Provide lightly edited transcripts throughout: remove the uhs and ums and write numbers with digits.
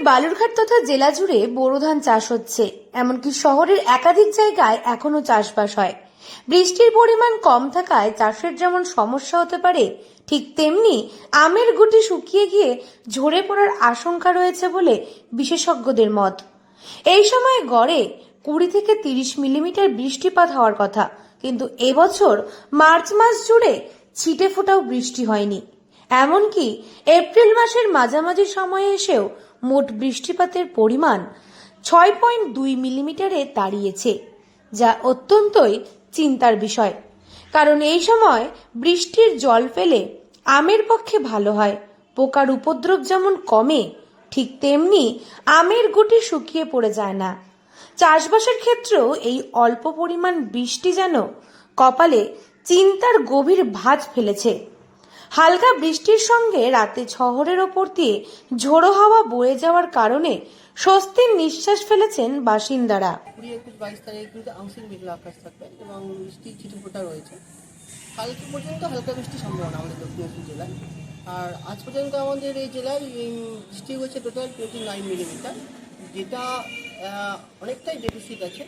বালুরঘাট তথা জেলা জুড়ে বোরো ধান চাষ হচ্ছে। এমনকি শহরের একাধিক জায়গায় এখনো চাষবাস হয়। বৃষ্টির পরিমাণ কম থাকায় চাষের যেমন সমস্যা হতে পারে, ঠিক তেমনি আমের গুটি শুকিয়ে গিয়ে ঝরে পড়ার আশঙ্কা রয়েছে বলে বিশেষজ্ঞদের মত। এই সময় গড়ে 20 থেকে 30 মিলিমিটার বৃষ্টিপাত হওয়ার কথা, কিন্তু এবছর মার্চ মাস জুড়ে ছিটে ফোটাও বৃষ্টি হয়নি। এমনকি এপ্রিল মাসের মাঝামাঝি সময়ে এসেও মোট বৃষ্টিপাতের পরিমাণ 6.2 মিলিমিটারে দাঁড়িয়েছে, যা অত্যন্তই চিন্তার বিষয়। কারণ এই সময় বৃষ্টির জল পেলে আমের পক্ষে ভালো হয়, পোকার উপদ্রব যেমন কমে, ঠিক তেমনি আমের গুটি শুকিয়ে পড়ে যায় না। চাষবাসের ক্ষেত্রেও এই অল্প পরিমাণ বৃষ্টি যেন কপালে চিন্তার গভীর ভাঁজ ফেলেছে। হালকা বৃষ্টির সঙ্গে রাতে শহরের ওপর দিয়ে ঝোড়ো হাওয়া বয়ে যাওয়ার কারণে স্বস্তির নিঃশ্বাস ফেলেছেন বাসিন্দারা। 20-21-22 তারিখ কিন্তু আংশিক মেঘলা আকাশ থাকবে এবং বৃষ্টির ছিটেফোঁটা রয়েছে। কালকে পর্যন্ত হালকা বৃষ্টির সম্ভাবনা আমাদের দক্ষিণাঞ্চল জেলায়। আর আজ পর্যন্ত আমাদের এই জেলায় বৃষ্টি হয়েছে টোটাল 29 মিলিমিটার, যেটা অনেকটাই ডেফিসিট আছে।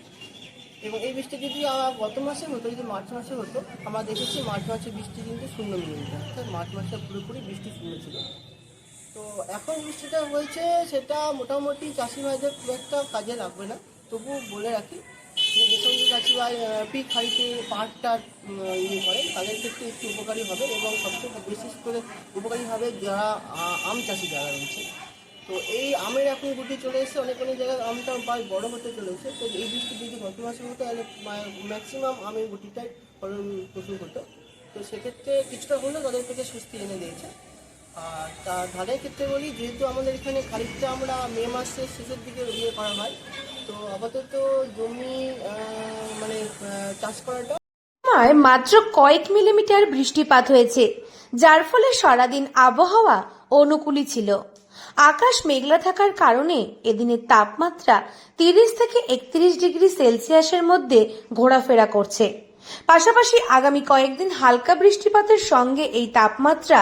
এবং এই বৃষ্টি যদি গত মাসে হতো, যদি মার্চ মাসে হতো, আমরা দেখেছি মার্চ মাসে বৃষ্টি কিন্তু 0 মিলিমিটার, অর্থাৎ মার্চ মাসে পুরোপুরি বৃষ্টি শূন্য ছিল। তো এখন বৃষ্টিটা হয়েছে, সেটা মোটামুটি চাষি ভাইদের খুব একটা কাজে লাগবে না। তবু বলে রাখি যে সমস্ত চাষি ভাই পিক হাইতে পাটটা ইয়ে করে, তাদের ক্ষেত্রে একটু উপকারী হবে এবং সবচেয়ে বিশেষ করে উপকারী হবে যারা আম চাষি যারা রয়েছে। তো এই আমের এখন গুটি চলে এসেছে, অনেক অনেক জায়গায় আমটা প্রায় বড় হতে চলেছে। তো এই বৃষ্টি যদি গত মাসে হতো তাহলে ম্যাক্সিমাম আমের গুটিটাই ফলন প্রচুর হতো। তো সেক্ষেত্রে কিছুটা হলেও তাদের থেকে স্বস্তি এনে দিয়েছে। আর তার ধানের ক্ষেত্রে বলি, যেহেতু আমাদের এখানে খারিফটা আমরা মে মাসের শেষের দিকে ইয়ে করা হয়, তো আপাতত জমি চাষ করাটা মাত্র কয়েক মিলিমিটার বৃষ্টিপাত হয়েছে, যার ফলে সারাদিন আবহাওয়া অনুকূলই ছিল। আকাশ মেঘলা থাকার কারণে এদিনের তাপমাত্রা 30 থেকে 31 ডিগ্রি সেলসিয়াসের মধ্যে ঘোরাফেরা করছে। পাশাপাশি আগামী কয়েকদিন হালকা বৃষ্টিপাতের সঙ্গে এই তাপমাত্রা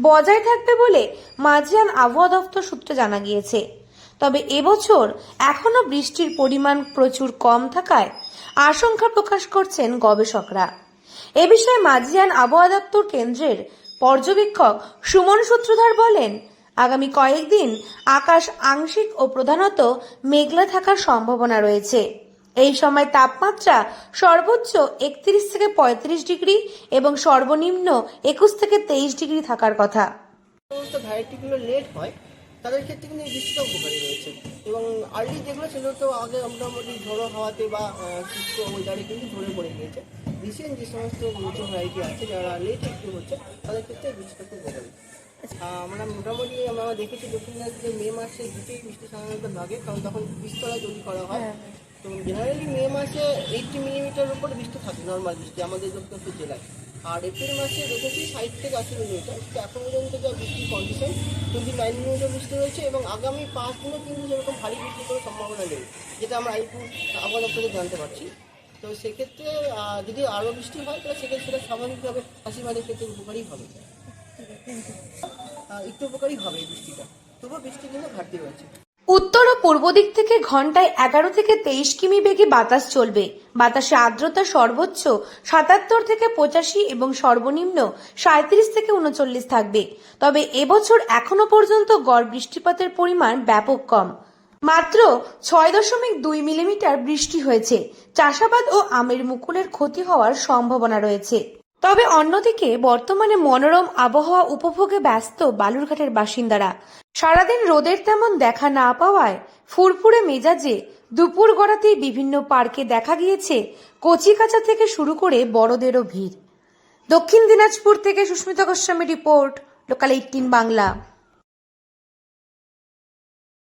বজায় থাকবে বলে মাঝিয়ান আবহাওয়া দপ্তর সূত্রে জানা গিয়েছে। তবে এবছর এখনো বৃষ্টির পরিমাণ প্রচুর কম থাকায় আশঙ্কা প্রকাশ করছেন গবেষকরা। এ বিষয়ে মাঝিয়ান আবহাওয়া দপ্তর কেন্দ্রের পর্যবেক্ষক সুমন সূত্রধর বলেন, আগামী কয়েকদিন আকাশ আংশিক ও প্রধানত মেঘলা থাকার সম্ভাবনা রয়েছে। এই সময় তাপমাত্রা সর্বোচ্চ 31 থেকে 35 ডিগ্রি এবং সর্বনিম্ন 21 থেকে 23 ডিগ্রি থাকার কথা। সমস্ত ভ্যারাইটিগুলো লেট হয়, তাদের ক্ষেত্রে কিন্তু এই বৃষ্টিটা উপকারী রয়েছে। এবং আর্লি যেগুলো সেগুলো তো আগে মোটামুটি ঝোড়ো হাওয়াতে বা শুষ্ক ওয়েদারে কিন্তু ঝরে পড়ে গিয়েছে। রিসেন্ট যে সমস্ত নিচু ভ্যারাইটি আছে যারা লেট একটু হচ্ছে, তাদের ক্ষেত্রে বৃষ্টিটা খুব উপকারী। আমরা মোটামুটি আমরা দেখেছি দক্ষিণবঙ্গে মে মাসে দুটোই বৃষ্টি সাধারণত লাগে, কারণ তখন বীজতলা তৈরি করা হয়। তো জেনারেলি মে মাসে 80 মিলিমিটার উপর বৃষ্টি থাকে, নর্মাল বৃষ্টি আমাদের দক্ষিণাঞ্চল জেলায়। আর এপ্রিল মাসে দেখেছি 60 থেকে 80 মিলিমিটার। তো এখন পর্যন্ত যা বৃষ্টির কন্ডিশন 29 মিলিমিটার বৃষ্টি হয়েছে এবং আগামী 5 দিনে কিন্তু সেরকম ভারী বৃষ্টির কোনো সম্ভাবনা নেই, যেটা আমরা আলিপুর আবহাওয়া দপ্তরে জানতে পারছি। তো সেক্ষেত্রে যদি আরও বৃষ্টি হয় তাহলে সেক্ষেত্রে সেটা স্বাভাবিকভাবে চাষি ভাইদের ক্ষেত্রে উপকারী হবে, একটু উপকারী হবে এই বৃষ্টিটা। তবুও বৃষ্টি কিন্তু ঘাটতি রয়েছে। উত্তর ও পূর্ব দিক থেকে ঘন্টায় 11 থেকে 23 কিমি বেগে বাতাস চলবে। বাতাসে আর্দ্রতা সর্বোচ্চ 77 থেকে 85 এবং সর্বনিম্ন 37 থেকে 39 থাকবে। তবে এবছর এখনো পর্যন্ত গড় বৃষ্টিপাতের পরিমাণ ব্যাপক কম, মাত্র 6.2 মিলিমিটার বৃষ্টি হয়েছে। চাষাবাদ ও আমের মুকুলের ক্ষতি হওয়ার সম্ভাবনা রয়েছে। তবে অন্যদিকে বর্তমানে মনোরম আবহাওয়া উপভোগে ব্যস্ত বালুরঘাটের বাসিন্দারা। সারাদিন রোদের তেমন দেখা না পাওয়ায় ফুরফুরে মেজাজে দুপুর গড়াতেই বিভিন্ন পার্কে দেখা গিয়েছে কচিকাঁচা থেকে শুরু করে বড়দেরও ভিড়। দক্ষিণ দিনাজপুর থেকে সুস্মিতা গোস্বামী রিপোর্ট, লোকাল 18 বাংলা।